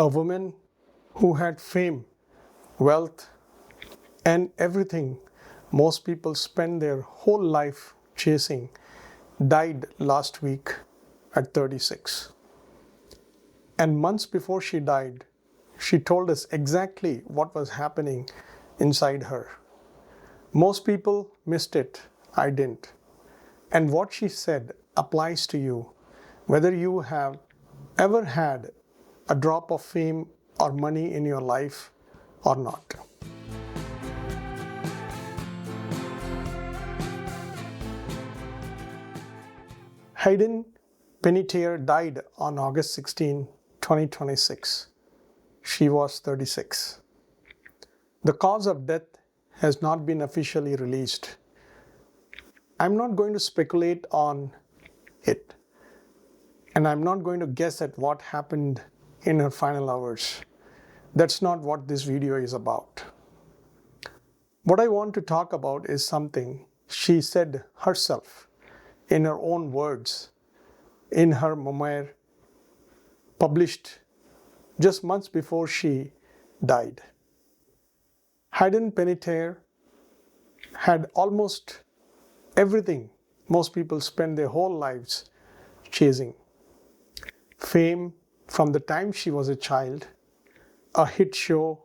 A woman who had fame, wealth, and everything most people spend their whole life chasing died last week at 36. And months before she died, she told us exactly what was happening inside her. Most people missed it. I didn't. And what she said applies to you, whether you have ever had a drop of fame or money in your life or not. Hayden Panettiere died on August 16, 2026. She was 36. The cause of death has not been officially released. I'm not going to speculate on it, and I'm not going to guess at what happened in her final hours. That's not what this video is about. What I want to talk about is something she said herself in her own words in her memoir published just months before she died. Hayden Panettiere had almost everything most people spend their whole lives chasing. Fame from the time she was a child, a hit show,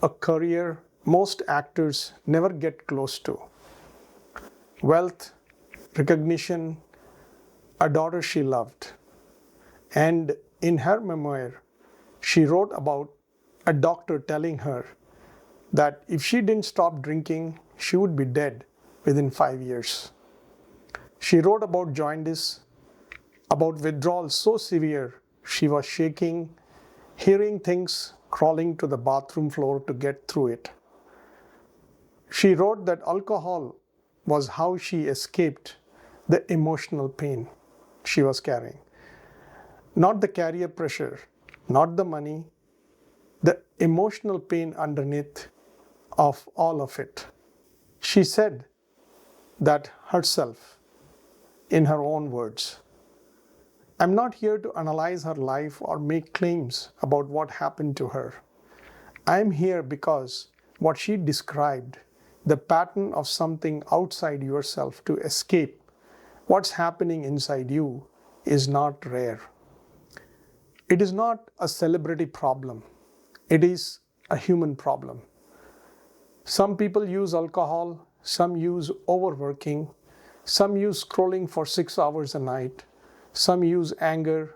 a career most actors never get close to. Wealth, recognition, a daughter she loved. And in her memoir, she wrote about a doctor telling her that if she didn't stop drinking, she would be dead within 5 years. She wrote about jaundice, about withdrawal so severe she was shaking, hearing things crawling to the bathroom floor to get through it. She wrote that alcohol was how she escaped the emotional pain she was carrying. Not the career pressure, not the money, the emotional pain underneath of all of it. She said that herself in her own words. I'm not here to analyze her life or make claims about what happened to her. I'm here because what she described, the pattern of something outside yourself to escape what's happening inside you, is not rare. It is not a celebrity problem. It is a human problem. Some people use alcohol, some use overworking, some use scrolling for 6 hours a night, some use anger.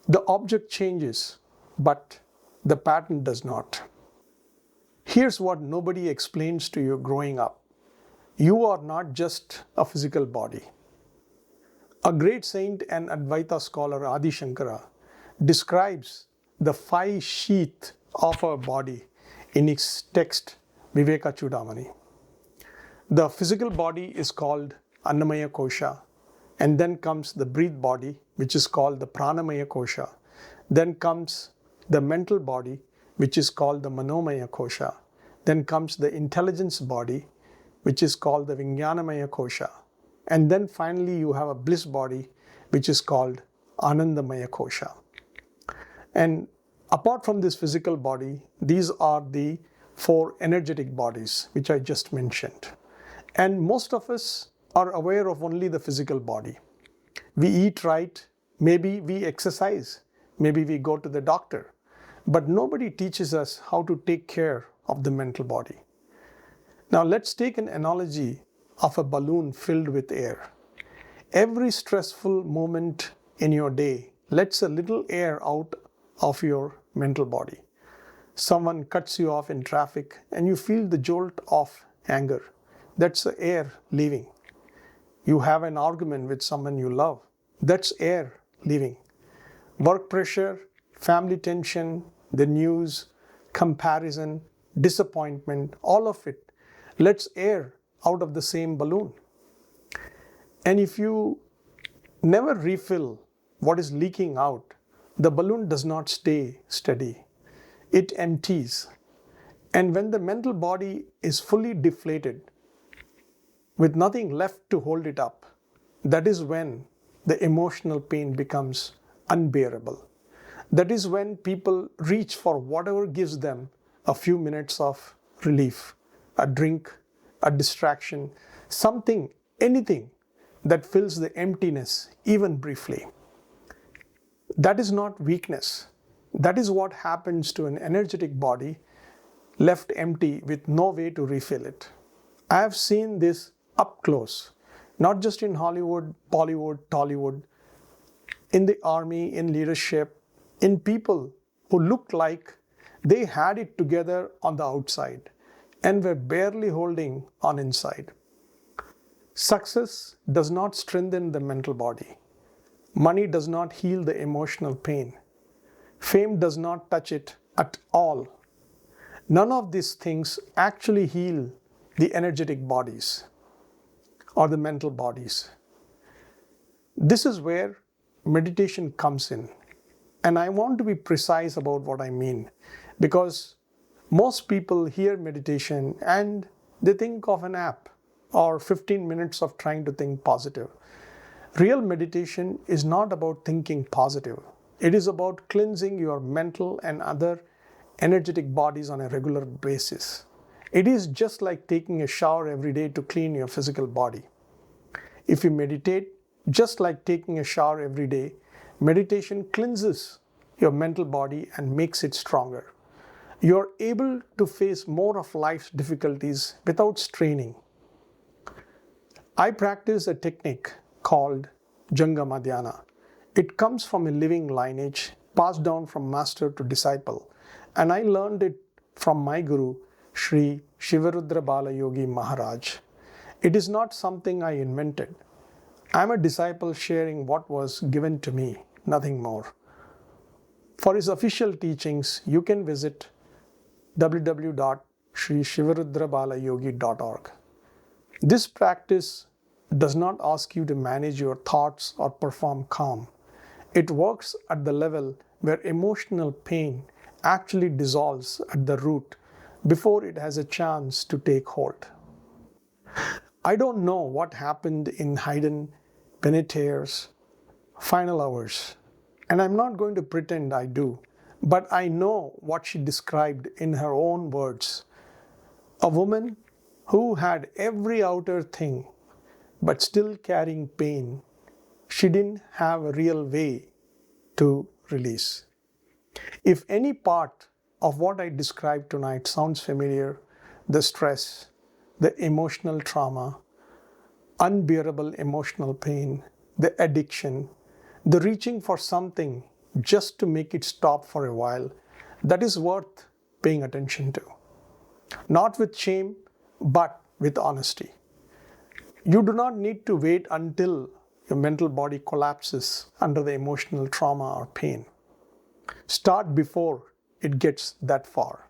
The object changes, but the pattern does not. Here's what nobody explains to you growing up. You are not just a physical body. A great saint and Advaita scholar, Adi Shankara, describes the 5 sheaths of our body in his text, Viveka Chudamani. The physical body is called Annamaya Kosha, and then comes the breath body, which is called the Pranamaya Kosha. Then comes the mental body, which is called the Manomaya Kosha. Then comes the intelligence body, which is called the Vijnanamaya Kosha. And then finally you have a bliss body, which is called Anandamaya Kosha. And apart from this physical body, these are the 4 energetic bodies, which I just mentioned. And most of us are aware of only the physical body. We eat right, maybe we exercise, maybe we go to the doctor, but nobody teaches us how to take care of the mental body. Now let's take an analogy of a balloon filled with air. Every stressful moment in your day lets a little air out of your mental body. Someone cuts you off in traffic and you feel the jolt of anger. That's the air leaving. You have an argument with someone you love. That's air leaving. Work pressure, family tension, the news, comparison, disappointment, all of it lets air out of the same balloon. And if you never refill what is leaking out, the balloon does not stay steady. It empties. And when the mental body is fully deflated, with nothing left to hold it up, that is when the emotional pain becomes unbearable. That is when people reach for whatever gives them a few minutes of relief, a drink, a distraction, something, anything that fills the emptiness, even briefly. That is not weakness. That is what happens to an energetic body left empty with no way to refill it. I have seen this up close, not just in Hollywood, Bollywood, Tollywood, in the army, in leadership, in people who looked like they had it together on the outside and were barely holding on inside. Success does not strengthen the mental body. Money does not heal the emotional pain. Fame does not touch it at all. None of these things actually heal the energetic bodies or the mental bodies. This is where meditation comes in. And I want to be precise about what I mean, because most people hear meditation and they think of an app or 15 minutes of trying to think positive. Real meditation is not about thinking positive. It is about cleansing your mental and other energetic bodies on a regular basis. It is just like taking a shower every day to clean your physical body. If you meditate, just like taking a shower every day, meditation cleanses your mental body and makes it stronger. You are able to face more of life's difficulties without straining. I practice a technique called Jangama Dhyana. It comes from a living lineage passed down from master to disciple, and I learned it from my guru, Sri Shivarudra Bala Yogi Maharaj. It is not something I invented. I am a disciple sharing what was given to me, nothing more. For his official teachings, you can visit www.srishivarudrabalayogi.org. This practice does not ask you to manage your thoughts or perform calm. It works at the level where emotional pain actually dissolves at the root before it has a chance to take hold. I don't know what happened in Hayden Panettiere's final hours, and I'm not going to pretend I do, but I know what she described in her own words. A woman who had every outer thing but still carrying pain. She didn't have a real way to release. If any part of what I described tonight sounds familiar, the stress, the emotional trauma, unbearable emotional pain, the addiction, the reaching for something just to make it stop for a while, that is worth paying attention to. Not with shame, but with honesty. You do not need to wait until your mental body collapses under the emotional trauma or pain. Start before it gets that far.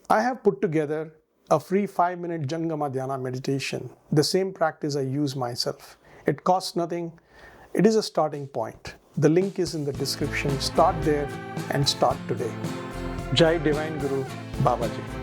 I have put together a free 5-minute Jangama Dhyana meditation, the same practice I use myself. It costs nothing. It is a starting point. The link is in the description. Start there and start today. Jai Divine Guru Babaji.